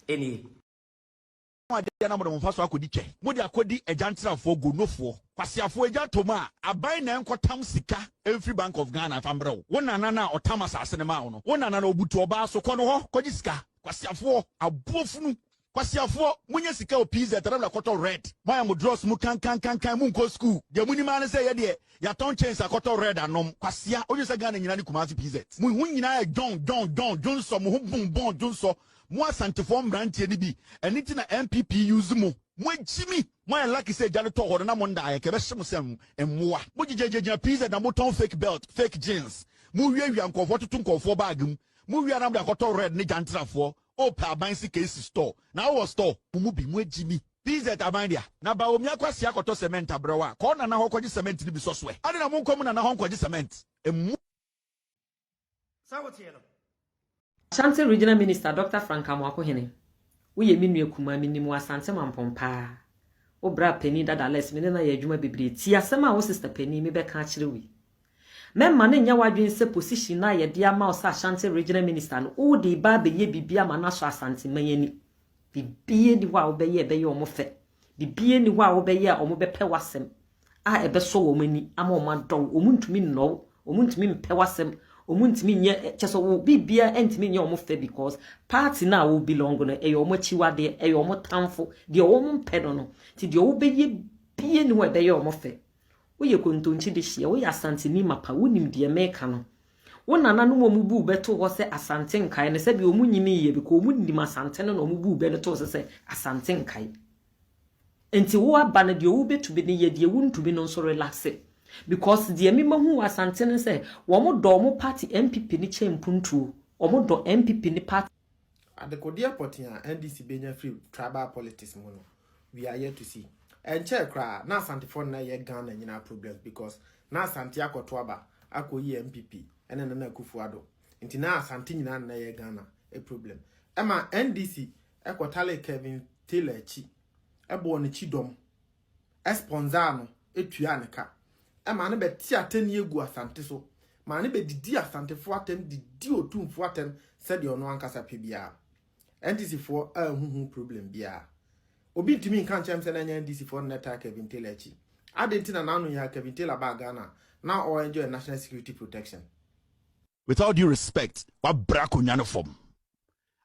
Any. Na mo mfa so akodi twe mo de akodi ejantrafo gonofo kwasiafo ejatoma aban na enkotam sika every bank of Ghana fambrɛ wo nana na otam asase ne ma wo no wo nana na obutu oba so kɔ no ho kɔgi sika kwasiafo abofunu kwasiafo munya sika o pizza tara kɔtɔ red ma mo dross mu kan mu nko school de muni ma ne sɛ ye de ya ton chains akɔtɔ red anom kwasia onye sɛ Ghana nyina ne kumasi pizza mu hu nyina e don so mo ho bon don so mo asantefo mbrantie ni bi eniti na MPP use mo agimi mo ya lucky say jale to hodo na mo nda ayeke be hye mo sem emmoa mo gigegegia pizza na mo ton fake belt fake jeans mo wiawia nkofo tutu nkofo bag mo wia na mo akoto red ne jantrafo o pa abansi case store na wo store mo bi mo agimi pizza tabandia na ba omi akwasi akoto cement abrewa ko na ho kwaji cement ni bi so so e ade na mo nkom na ho kwaji cement emmu Sawotielo Ashanti Regional Minister Dr. Amoakohene. We ye minwe kuma minimu Asanteman pompa. O bra penny dada les me na ye adwuma bebre ti asema wo sister penny me be ka kire wi. Memma ne nya wadwen se position na ye dia ma osa Ashanti Regional Minister no o de ba be ye bibia ma na so Asanteman yani. Bibie ni wa wo be ye omo fe. Bibie ni wa wo be ye omo be pe wasem. A ebe so wo mani ama o ma dɔw omuntumi no omuntumi mpe wasem. Omuntimi nye cheso wo bibia entimi nye omo fe because party na wo belong no e omo chiwade e omo tamfo de omo mpedo no ti de wo beye bie ni wo be ye omo fe wo ye kontonchi de hia wo ya Asante ni mapa wonim de meka no wo nana no omu bu beto ho se Asante nkai ne se bi omu nyimi ye bi ko omu ndim Asante no omu bu be no to se Asante nkai enti wo aba na de wo betu bi ne ye de wo ntubi no so relax because the emima hu Asante ne say wo do mo party MPP ni chempuntuo wo do MPP ni party adekodia potia NDC benya free tribal politics mo no we are yet to see and check cra na Asante for na ye Ghana nyina problems because na Asante akoto aba akoyi MPP ene na Kufuado nti na Asante nyina na ye Ghana a problem ema NDC ekotale Kevin Taylor chi ebo ne chi dom sponsor no etua ne ka ema ne be ti atani egu Asante so ma ne be didi Asante fo atem didi otumfo atem said de ono ankasa pe bia NDC for huhu problem bia obi ntimi nka nchem se na nya NDC for na ta Kevin Taylor chi adentina na anu ya Kevin Taylor ba Ghana na all enjoy national security protection. With all due respect, what brakunyano form?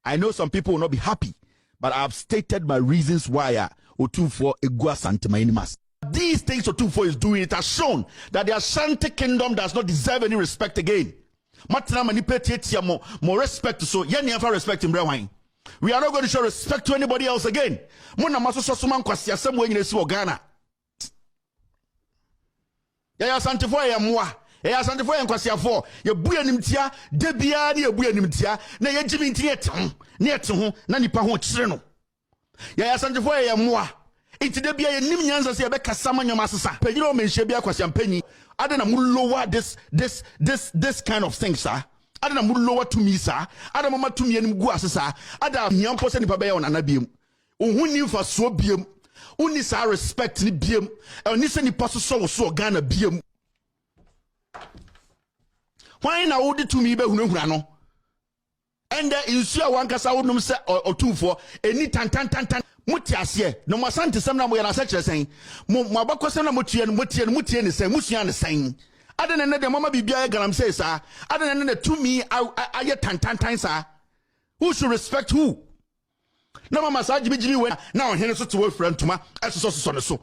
I know some people will not be happy, but I've stated my reasons why Otumfo Egua Santimainimas. These things Otumfo is doing, it has shown that the Ashanti kingdom does not deserve any respect again. Matina manipulate more respect, so yani ever respect him. We are not going to show respect to anybody else again. Mona maso suman kwasi asem we nyine Ghana. Ya Asante for ya mwa. Ya Asante for ya kwasi afo. Ye buya nimtia, de bia ni ye buya nimtia, na ye jimi nti ne ho na nipa ho kire no. Ya Asante for ya mwa. Iti de bia ye nim nyanza se ye be kasa manyoma asesa. Pejiro menhye bia kwasi ampanyi. Ade na mu lower this kind of thing, sir. Ade na mu lower to me, sir. Ade mama to me anim gu asesa. Ade nyampo se nipa be ya onana biem. Ohuni fa so biem. Uni sa respect ni biem. Oni se nipa so Ghana biem. Why na odi to me be hunahuna no? And insu a wankasa wonum se Otumfo eni tan muti ase no Asante sem na mo yana sekere sen mo abakosem na motie ne sen musua ne sen ade ne de mama bibia garam say sa ade ne to me aye tan sa. Who should respect who? Na mama sa jimi we na ohene so to we frantuma eso ne so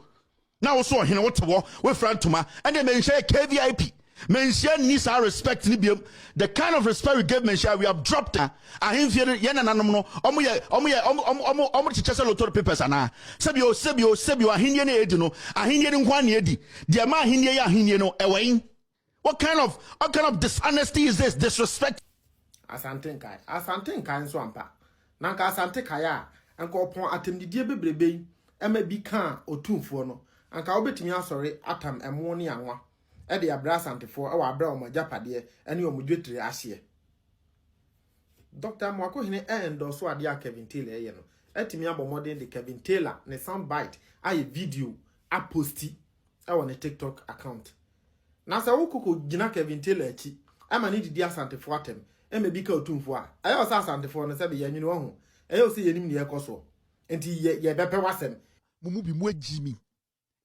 na wo so ohene wo te wo we frantuma and they mention KVIP mention needs our respect ni biom. The kind of respect we give mention we have dropped ahemfie ye nananom no omo chichese lotto papers ana sebio ahenie na edi no ahenie ni nkwa na edi de ma ahenie ya ahenie no ewen. What kind of dishonesty is this? Disrespect. Asante nkai nso ampa na nka Asante kaya anka opon atemdidie bebrebe ema bi kan Otumfo no anka obetumi asori atam emo ne anwa e de abra Asante fo e wa abra o majapade ene o mudwetire ahye. Dr. Amoakohene endorse ade a Kevin Taylor ye no etimi abomodin de Kevin Taylor ne soundbite aye video a posti e won TikTok account. Na sa wokoko gina Kevin Taylor achi ama ne didi Asante fo atem e me bi ka Otumfo a ayo sa Asante fo no se be yanwini wo ho eyo se yenim ne ekoso enti ye bepe wasem mumu bi mu agimi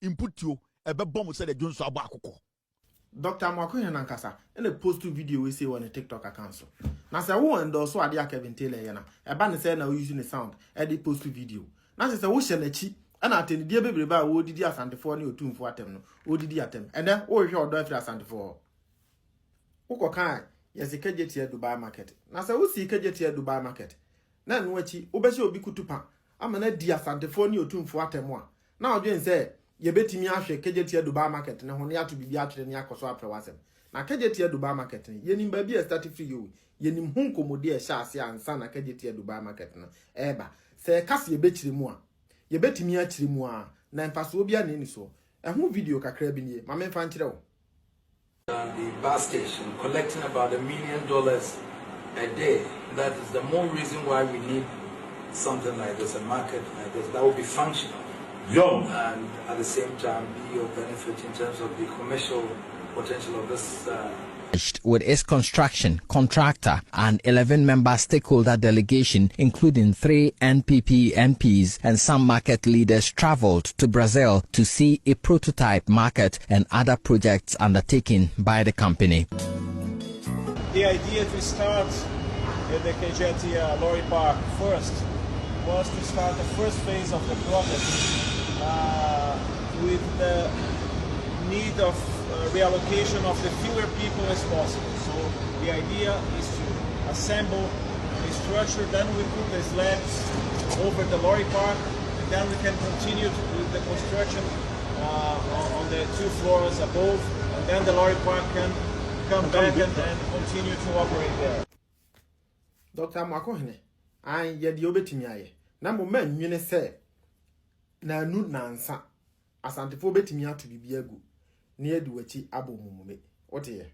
input yo ebe bom se de jonso abo akoko Dr. Amoakohene nankasa ene post video we say on a TikTok account so na se wo endorse ade a Kevin Taylor ye na eba ne say na we use the sound e dey post video na se wo hye na chi na atendie bebrebe a wo didi asantefo ne otumfo atem no wo didi atem ene wo hwe odo afri asantefo wo kokan yes kejetie Dubai market na se wo si kejetie Dubai market na no achi wo be hye obi kutupa ama na di asantefo ne otumfo atem a na odwen se ye betimi ahwe kejetie Dubai market ne ho ne ato bibi atwere ne akoso aprewasem na kejetie Dubai market ne yenim ba bi start free yo yenim hu nkomodi e hya ase ansa na kejetie Dubai market no eba se kase ye bekire mu a ye betimi akire mu a na mpaso obi a ne so ehun video kakra bi nie ma me fa nkire wo the bus station collecting about $1 million a day. That is the more reason why we need something like this, a market like this that will be functional. And at the same time be of benefit in terms of the commercial potential of this with its construction contractor and 11-member stakeholder delegation, including 3 NPP MPs and some market leaders, traveled to Brazil to see a prototype market and other projects undertaken by the company. The idea to start the Kejetia Lorry Park first was to start the first phase of the project with the need of reallocation of the fewer people as possible. So the idea is to assemble a structure, then we put the slabs over the lorry park, and then we can continue with the construction on the 2 floors above, and then the lorry park can come back and continue to operate there. Dr. Amoakohene, I ye di obetimi aye. Na mo man nwene se na nu nansa asantefo betimi ato bibia gu na yedi wachi abomumume. What ye?